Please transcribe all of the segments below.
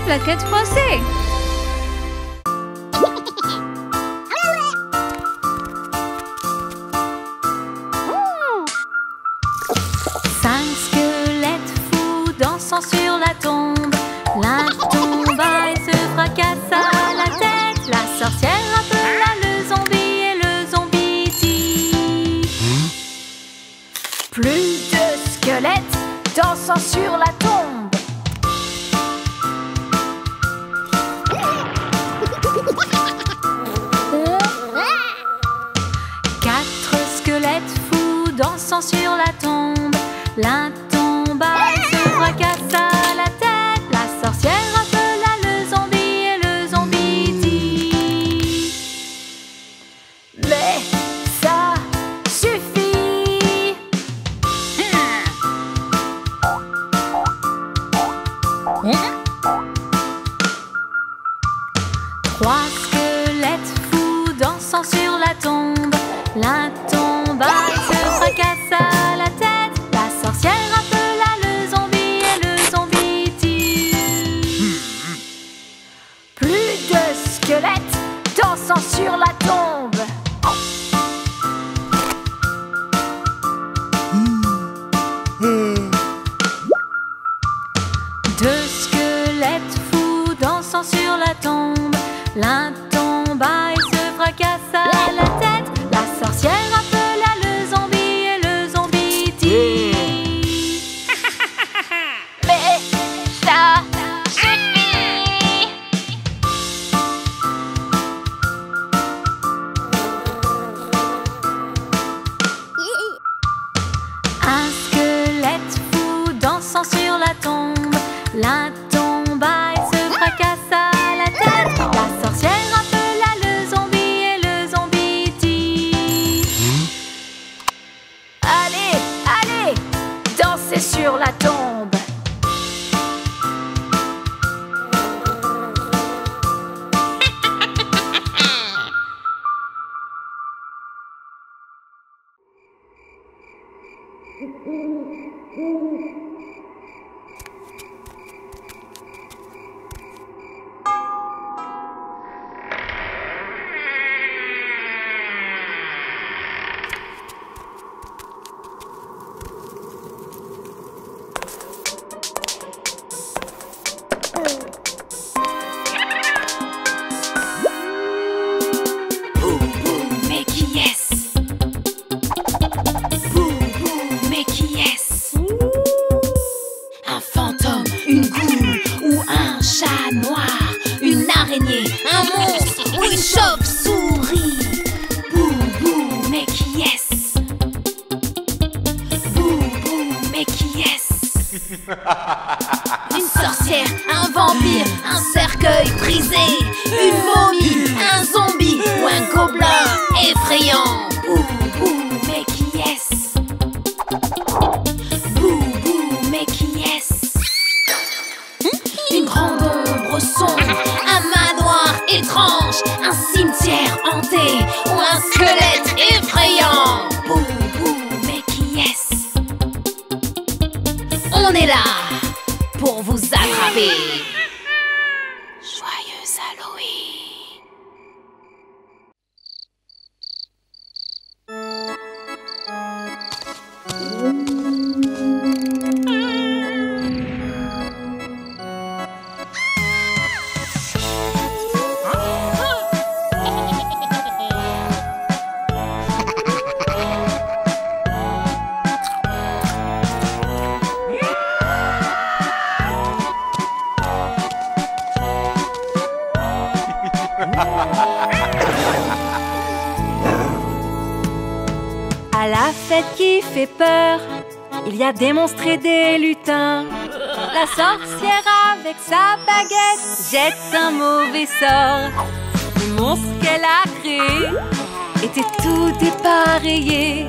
plaquettes froissées. Cinq squelettes fous dansant sur la tombe. L'un tomba et se fracassa la tête. La sorcière appela le zombie et le zombie dit: plus de squelettes dansant sur la tombe. Quatre squelettes fous dansant sur la tombe. L'un tomba et se fracassa la tête. La sorcière appela le zombie et le zombie dit: mais ça suffit. Trois squelettes fous dansant sur la tombe. L'un tomba et se fracassa la tête. La sorcière appela le zombie et le zombie dit: plus de squelettes dansant sur la tombe. Deux squelettes fous dansant sur la tombe. L'un tomba et se fracassa la tête. La sorcière appela le zombie et le zombie dit: mais ça suffit. Un squelette fou dansant sur la tombe. L'un tomba et se fracassa la tête. La sorcière appela le zombie et le zombie dit: allez, allez, dansez sur la tombe. Mais qui est-ce? Mais qui est-ce? Un fantôme, une goule ou un chat noir? Une araignée, un monstre ou une chauve-souris? Mais qui est-ce? Mais qui est-ce? Une sorcière, un vampire, un cercueil brisé, une momie, un zombie ou un gobelin effrayant? Mais qui est-ce? Mais qui est-ce? Une grande ombre sombre, un manoir étrange, un cimetière hanté ou un squelette effrayant? Mais qui est-ce? On est là pour vous attraper. Joyeux Halloween. À la fête qui fait peur, il y a des monstres et des lutins. La sorcière avec sa baguette jette un mauvais sort. Le monstre qu'elle a créé était tout dépareillé.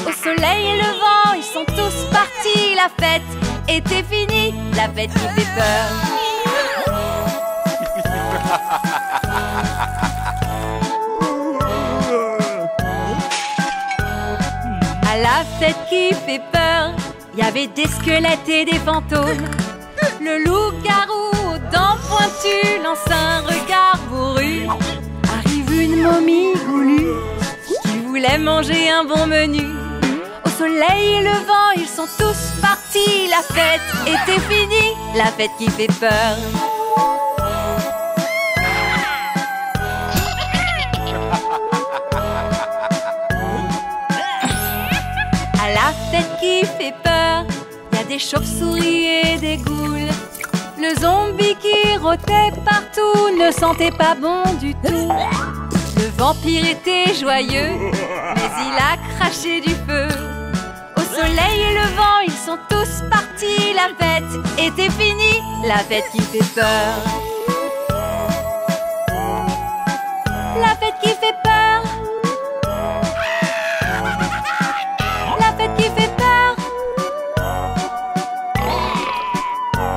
Au soleil et le vent, ils sont tous partis. La fête était finie, la fête qui fait peur. À la fête qui fait peur, il y avait des squelettes et des fantômes. Le loup-garou aux dents pointues lance un regard bourru. Arrive une momie goulue qui voulait manger un bon menu. Au soleil levant, ils sont tous partis. La fête était finie, la fête qui fait peur. À la fête qui fait peur, y a des chauves-souris et des goules. Le zombie qui rôtait partout ne sentait pas bon du tout. Le vampire était joyeux, mais il a craché du feu. Au soleil levant, ils sont tous partis. La fête était finie, la fête qui fait peur. La fête qui fait peur. La fête qui fait peur.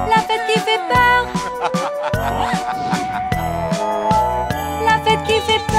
La fête qui fait peur. La fête qui fait peur.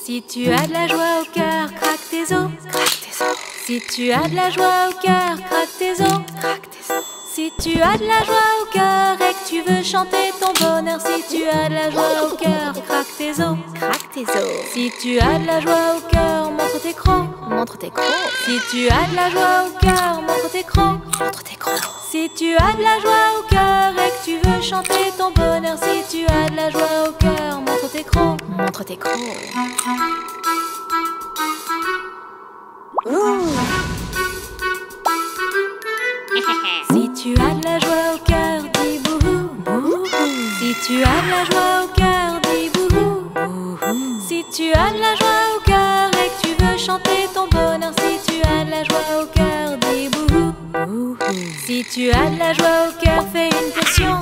Si tu as de la joie au cœur, craque tes os, craque tes os. Si tu as de la joie au cœur, craque tes os, craque tes os. Si tu as de la joie au cœur et que tu veux chanter ton bonheur, si tu as de la joie au cœur, craque tes os, craque tes os. Si tu as de la joie au cœur, montre tes crocs, montre tes crocs. Si tu as de la joie au cœur, montre tes crocs, montre tes crocs. Si tu as de la joie au cœur et que tu veux chanter ton bonheur, si tu as de la joie au cœur, montre tes crocs, montre tes crocs. Si tu as de la joie au cœur, dis bouhou, bouhou. Si tu as de la joie au cœur, dis bouhou, bouhou. Si tu as de la joie au cœur et que tu veux chanter ton bonheur, si tu as de la joie au cœur, dis bouhou, bouhou. Si tu as de la joie au cœur, fais une potion.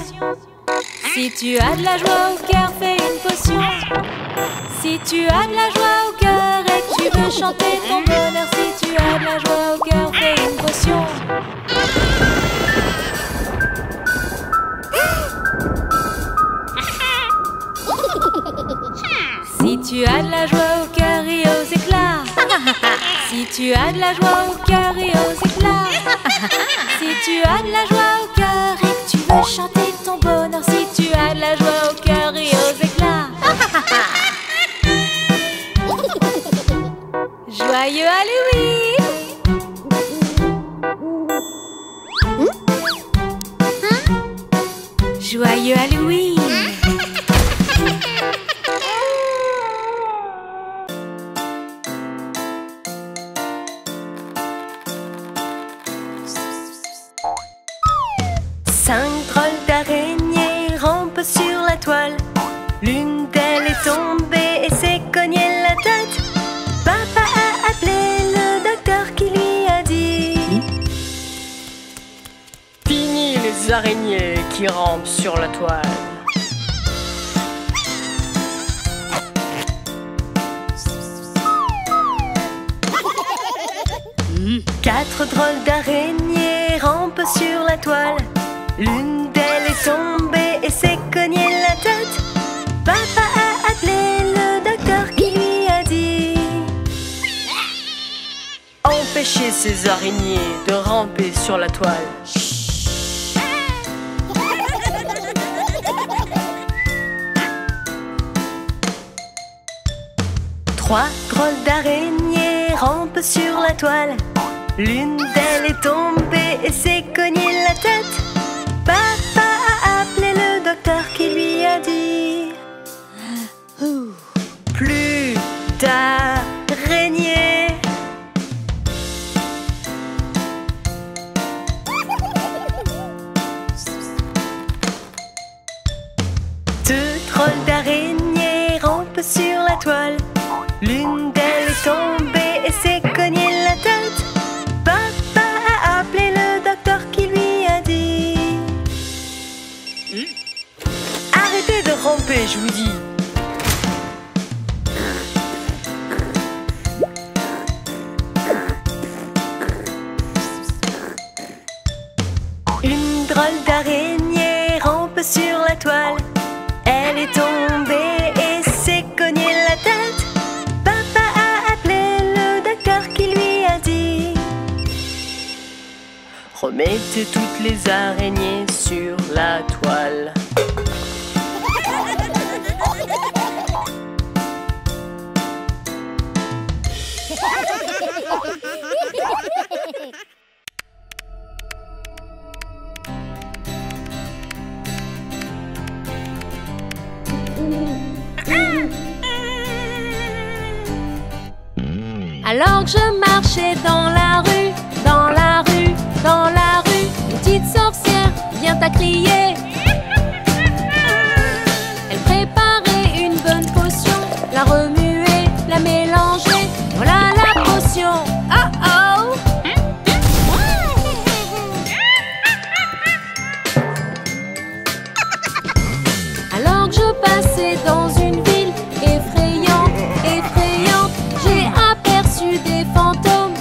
Si tu as de la joie au cœur, fais une potion. Si tu as de la joie au cœur et que tu veux chanter ton bonheur, si tu as de la joie au cœur, fais une potion. Si tu as de la joie au cœur, ris aux éclats. Si tu as de la joie au cœur, ris aux éclats. Si tu as de la joie au cœur et que tu veux chanter ton bonheur, si tu as de la joie au cœur, ris aux éclats. Joyeux Halloween! Joyeux Halloween! Cinq drôles d'araignées rampent sur la toile. L'une d'elles est tombée et s'est cognée la tête. Papa a appelé le docteur qui lui a dit: Fini les araignées qui rampent sur la toile. Quatre drôles d'araignées rampent sur la toile. L'une d'elles est tombée et s'est cognée la tête. Papa a appelé le docteur qui lui a dit: Empêchez ces araignées de ramper sur la toile. Trois drôles d'araignées rampent sur la toile. L'une d'elles est tombée et s'est cognée la tête. Papa a appelé le docteur qui lui a dit: plus d'araignées. Deux drôles d'araignées rampent sur la toile. L'une d'elles est tombée et s'est cognée la tête. Papa a appelé le docteur qui lui a dit: Arrêtez de ramper, je vous dis. tombé et s'est cogné la tête. Papa a appelé le docteur qui lui a dit: remettez toutes les araignées sur la toile. Alors que je marchais dans la rue, dans la rue, dans la rue, une petite sorcière vient à crier. Elle préparait une bonne potion, la remuer, la mélanger, voilà la potion. Oh oh! Alors que je passais dans une ville effrayante, effrayante, j'ai aperçu des fantômes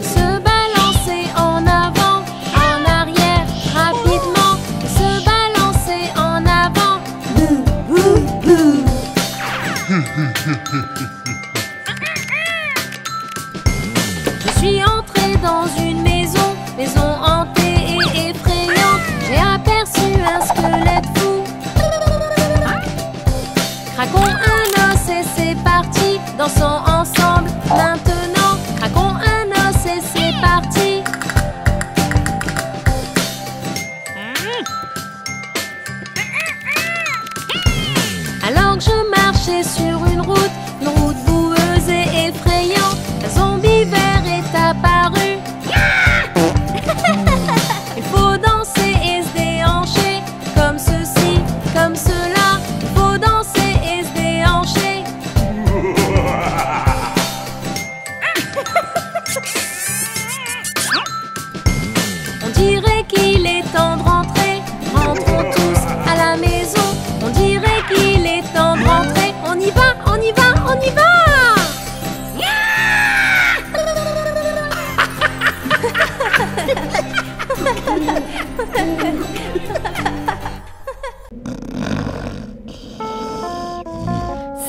se balancer en avant, en arrière, rapidement, se balancer en avant. Bouh, bouh, bouh. Je suis entrée dans une maison, maison hantée et effrayante. J'ai aperçu un squelette fou. Craquons un os et c'est parti. Dansons ensemble maintenant. Craquons un os et c'est parti. Alors que je marchais sur une route boueuse et effrayante, un zombie vert est apparu. Il faut danser et se déhancher, comme ceci, comme cela. Il faut danser et se déhancher. On dirait qu'il est temps de rentrer. Rentrons tous à la maison. On dirait qu'il est temps de rentrer. On y va, on y va, on y va!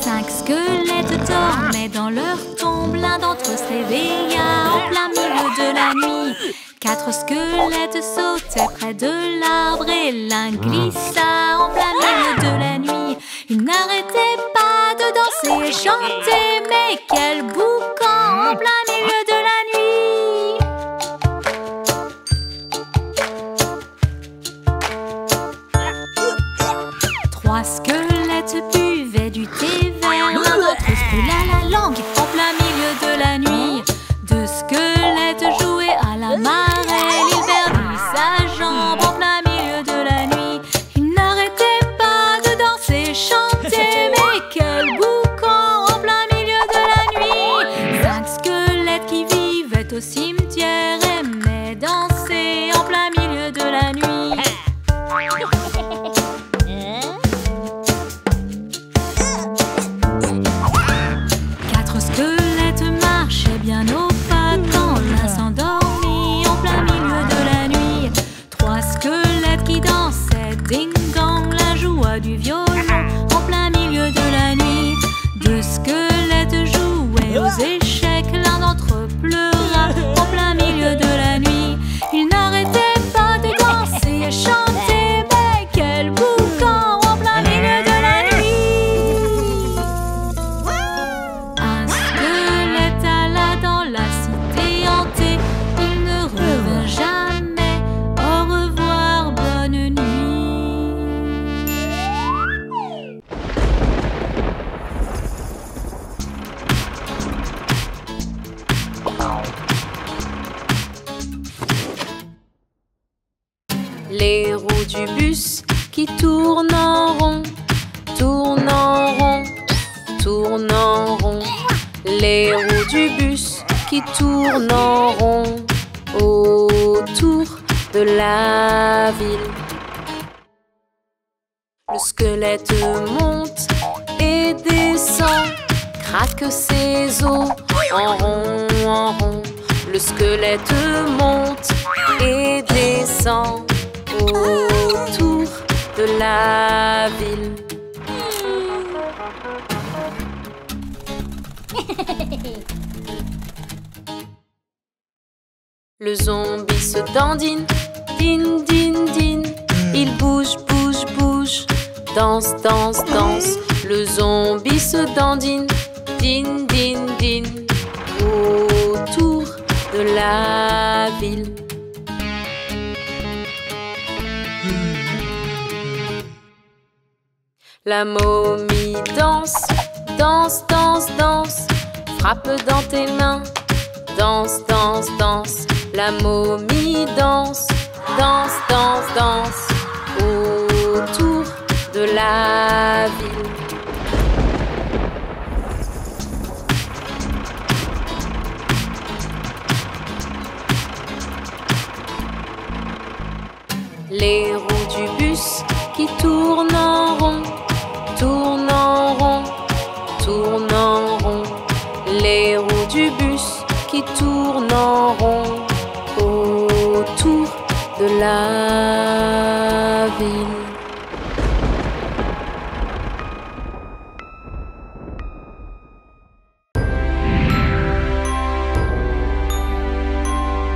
Cinq squelettes dormaient dans leur tombe. L'un d'entre eux se réveilla en plein milieu de la nuit. Quatre squelettes sautaient près de l'arbre et l'un glissa en plein milieu de la nuit. Il n'arrêtait pas de danser et chanter, mais quel boucan en plein milieu de la nuit! Trois squelettes buvaient du thé vert. L'un d'entre eux se brûla la langue en plein milieu de la nuit. Deux squelettes jouaient à la marelle. Il perdit sa jambe en plein milieu de la nuit. Il n'arrêtait pas de danser et chanter, mais quel boucan en plein milieu de la nuit! Cinq squelettes qui vivaient au cimetière aimaient danser en plein milieu de la nuit. Quatre squelettes marchaient bien au pas quand l'un s'endormit en plein milieu de la nuit. Trois squelettes qui dansaient ding-dong, la joie du violon en plein milieu de la nuit. Deux squelettes jouaient aux échecs, l'un d'entre eux pleura en plein milieu de la nuit. Il n'arrêtait pas de danser et chanter, mais quel boucan en plein milieu de la nuit! Un squelette alla dans la cité hantée, il ne revint jamais. Au revoir, bonne nuit. Les roues du bus qui tournent en rond, tournent en rond, tournent en rond. Les roues du bus qui tournent en rond autour de la ville. Le squelette monte et descend, craque ses os en rond, en rond. Le squelette monte et descend autour de de la ville. Le zombie se dandine, din, din, din. Il bouge, bouge, bouge, danse, danse, danse. Le zombie se dandine, din, din, din. Autour de la ville. La momie danse, danse, danse, danse. Frappe dans tes mains, danse, danse, danse. La momie danse, danse, danse, danse. Autour de la ville. Les roues du bus qui tournent en rond, tournent en rond, tournent en rond. Les roues du bus qui tournent en rond autour de la ville.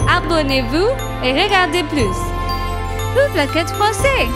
Abonnez-vous et regardez plus. Plaquette français.